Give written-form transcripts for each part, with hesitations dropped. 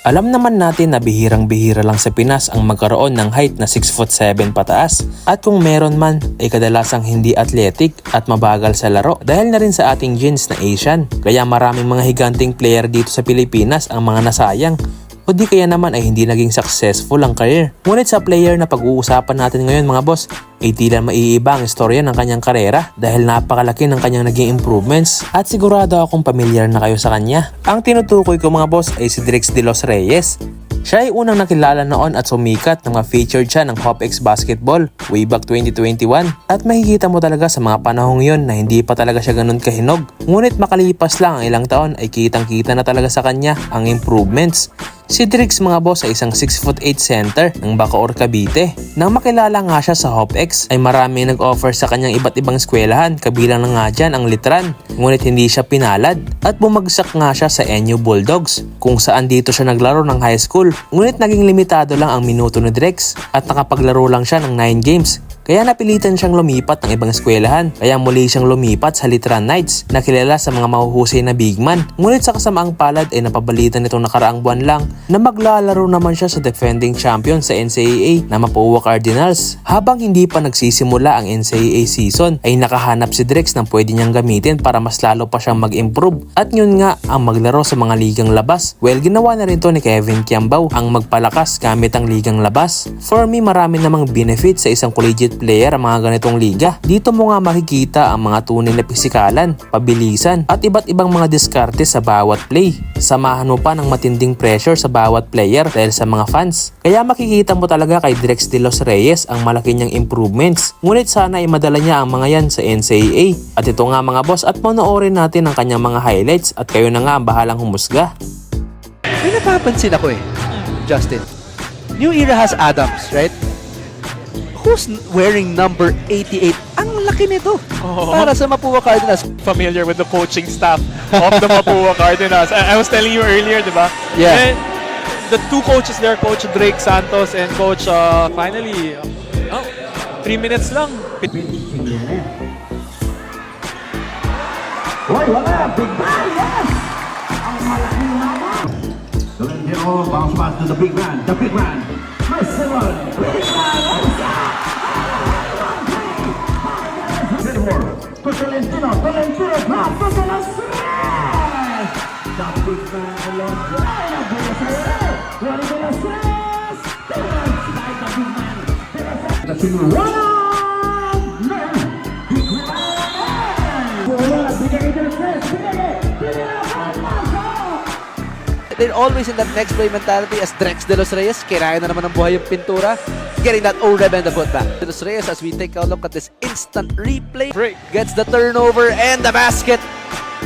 Alam naman natin na bihirang-bihira lang sa Pinas ang magkaroon ng height na 6'7" pataas. At kung meron man ay kadalasang hindi athletic at mabagal sa laro dahil na rin sa ating genes na Asian. Kaya maraming mga higanting player dito sa Pilipinas ang mga nasayang o di kaya naman ay hindi naging successful ang career. Ngunit sa player na pag-uusapan natin ngayon mga boss, ay tila maiiba ang istorya ng kanyang karera dahil napakalaki ng kanyang naging improvements at sigurado akong pamilyar na kayo sa kanya. Ang tinutukoy ko mga boss ay si Drix De Los Reyes. Siya ay unang nakilala noon at sumikat nang ma-featured siya ng HopX Basketball way back 2021 at makikita mo talaga sa mga panahong yon na hindi pa talaga siya ganun kahinog. Ngunit makalipas lang ang ilang taon ay kitang-kita na talaga sa kanya ang improvements. Si Drix mga boss ay isang 6'8" center ng Bacoor, Cavite. Nang makilala nga siya sa HopX ay marami nag-offer sa kanyang iba't ibang eskwelahan, kabilang na nga dyan ang Litran. Ngunit hindi siya pinalad at bumagsak nga siya sa NU Bulldogs kung saan dito siya naglaro ng high school. Ngunit naging limitado lang ang minuto ni Drix at nakapaglaro lang siya ng 9 games. Kaya napilitan siyang lumipat ng ibang eskwelahan. Kaya muli siyang lumipat sa Litran Knights na kilala sa mga mahuhusay na big man. Ngunit sa kasamaang palad ay napabalitan nitong nakaraang buwan lang na maglalaro naman siya sa defending champion sa NCAA na Mapua Cardinals. Habang hindi pa nagsisimula ang NCAA season ay nakahanap si Drix ng pwede niyang gamitin para mas lalo pa siyang mag-improve. At yun nga ang maglaro sa mga ligang labas. Well, ginawa na rin to ni Kevin Kiambao ang magpalakas gamit ang ligang labas. For me, marami namang benefit sa isang collegiate player ang mga ganitong liga. Dito mo nga makikita ang mga tunay na pisikalan, pabilisan at iba't ibang mga diskarte sa bawat play. Samahan mo pa ng matinding pressure sa bawat player dahil sa mga fans. Kaya makikita mo talaga kay Drix De Los Reyes ang malaki niyang improvements. Ngunit sana ay madala niya ang mga yan sa NCAA. At ito nga mga boss, at panoorin natin ang kanyang mga highlights at kayo na nga ang bahalang humusga. May napapansin ako Justin. New Era has Adams, right? Who's wearing number 88? Ang laki nito. Para sa Mapua Cardinals. Familiar with the coaching staff of the Mapua Cardinals. I was telling you earlier, di ba? Yeah. And the two coaches there, Coach Drake Santos and Coach finally, 3 minutes lang. Hoy, wala! Big man! Yes! Ang malaking naman! Tolentino, bounce pass to the big man. The big man! Mr. Ron! Big man! To Tolentino! Tolentino! Drop to the last stress! The big man alone! Line of the stress! One of the stress! Like the big man! The single one! They're always in that next play mentality as Drix De Los Reyes. Kirayan na naman ng buhay yung pintura. Getting that O-Reb and the putback. De Los Reyes as we take a look at this instant replay. Break. Gets the turnover and the basket.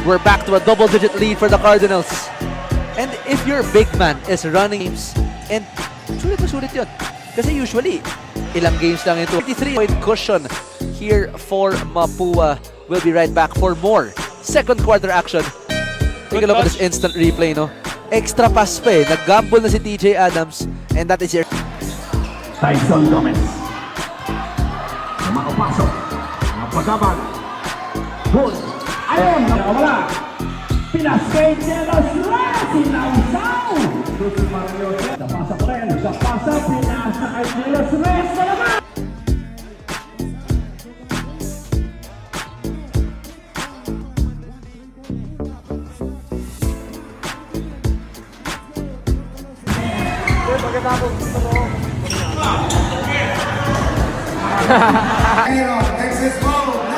We're back to a double-digit lead for the Cardinals. And if your big man is running games, and sulit na sulit yun. Kasi usually, ilang games lang ito. 23-point cushion here for Mapua. We'll be right back for more second quarter action. Take a look at this instant replay, no? Extra pass pa Nag-gamble na si TJ Adams. And that is your... Tyson Gomez. Makapasok. Napagabag. Good. Ayun, nakawala. Pinaskate niya na sila. Sinausaw. Susi Mario. Napasa pa rin. Napasa. Pinasa kay De Los Reyes na naman. Texas Bowl.